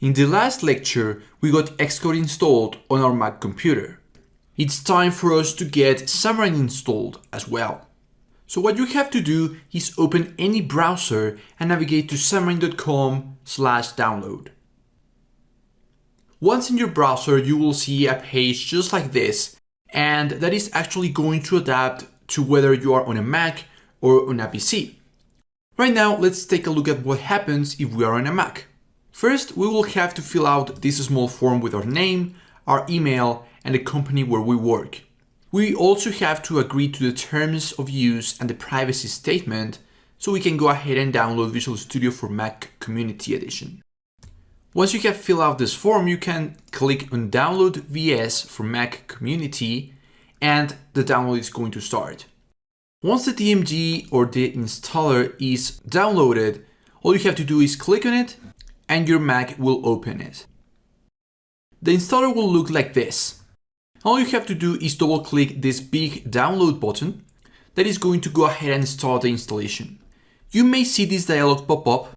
In the last lecture, we got Xcode installed on our Mac computer. It's time for us to get Xamarin installed as well. So what you have to do is open any browser and navigate to xamarin.com/download. Once in your browser, you will see a page just like this, and that is actually going to adapt to whether you are on a Mac or on a PC. Right now, let's take a look at what happens if we are on a Mac. First, we will have to fill out this small form with our name, our email, and the company where we work. We also have to agree to the terms of use and the privacy statement, so we can go ahead and download Visual Studio for Mac Community Edition. Once you have filled out this form, you can click on Download VS for Mac Community, and the download is going to start. Once the DMG or the installer is downloaded, all you have to do is click on it, and your Mac will open it. The installer will look like this. All you have to do is double click this big download button that is going to go ahead and start the installation. You may see this dialog pop up.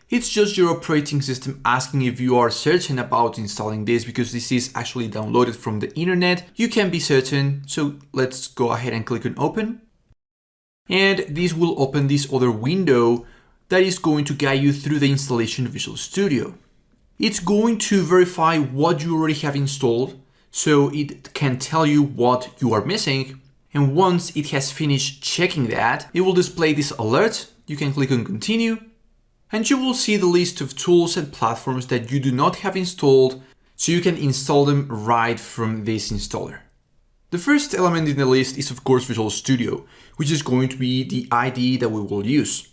It's just your operating system asking if you are certain about installing this, because this is actually downloaded from the internet. You can be certain, so let's go ahead and click on open. And this will open this other window that is going to guide you through the installation of Visual Studio. It's going to verify what you already have installed, so it can tell you what you are missing. And once it has finished checking that, it will display this alert. You can click on continue, and you will see the list of tools and platforms that you do not have installed, so you can install them right from this installer. The first element in the list is of course Visual Studio, which is going to be the IDE that we will use.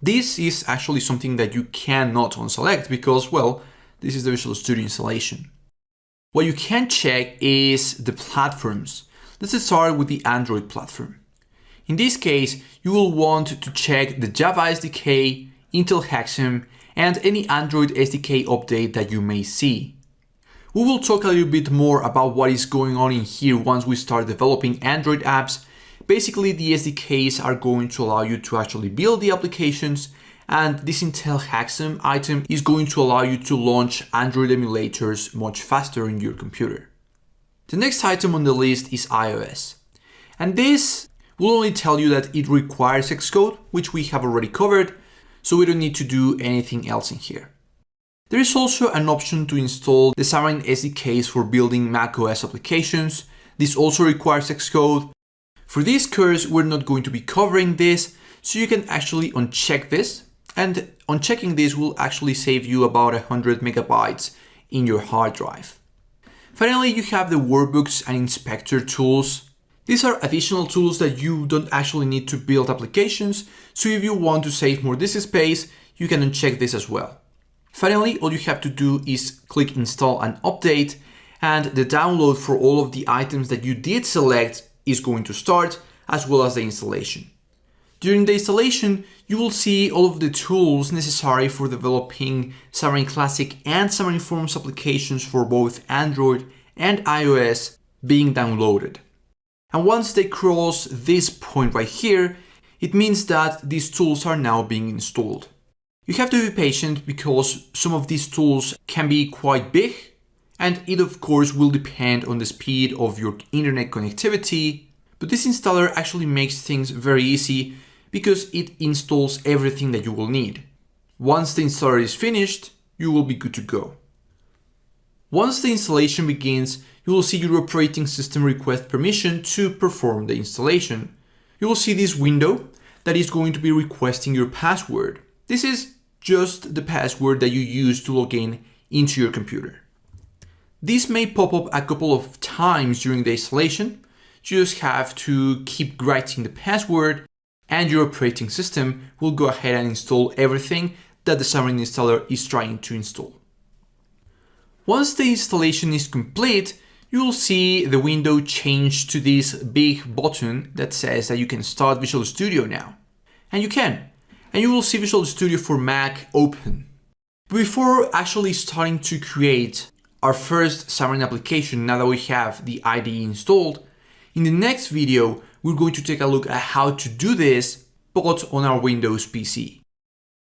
This is actually something that you cannot unselect because, well, this is the Visual Studio installation. What you can check is the platforms. Let's start with the Android platform. In this case, you will want to check the Java SDK, Intel Hexam, and any Android SDK update that you may see. We will talk a little bit more about what is going on in here once we start developing Android apps. Basically, the SDKs are going to allow you to actually build the applications, and this Intel Hexam item is going to allow you to launch Android emulators much faster in your computer. The next item on the list is iOS, and this will only tell you that it requires Xcode, which we have already covered, so we don't need to do anything else in here. There is also an option to install the Xamarin SDKs for building macOS applications. This also requires Xcode. For this course, we're not going to be covering this, so you can actually uncheck this, and unchecking this will actually save you about 100 megabytes in your hard drive. Finally, you have the workbooks and inspector tools. These are additional tools that you don't actually need to build applications, so if you want to save more disk space, you can uncheck this as well. Finally, all you have to do is click install and update, and the download for all of the items that you did select is going to start, as well as the installation. During the installation, you will see all of the tools necessary for developing Xamarin Classic and Xamarin Forms applications for both Android and iOS being downloaded. And once they cross this point right here, it means that these tools are now being installed. You have to be patient because some of these tools can be quite big, and it of course will depend on the speed of your internet connectivity, but this installer actually makes things very easy because it installs everything that you will need. Once the installer is finished, you will be good to go. Once the installation begins, you will see your operating system request permission to perform the installation. You will see this window that is going to be requesting your password. This is just the password that you use to log in into your computer. This may pop up a couple of times during the installation. You just have to keep writing the password, and your operating system will go ahead and install everything that the Xamarin installer is trying to install. Once the installation is complete, you will see the window change to this big button that says that you can start Visual Studio now. And you can. And you will see Visual Studio for Mac open. Before actually starting to create our first Xamarin application, now that we have the IDE installed, in the next video, we're going to take a look at how to do this, but on our Windows PC.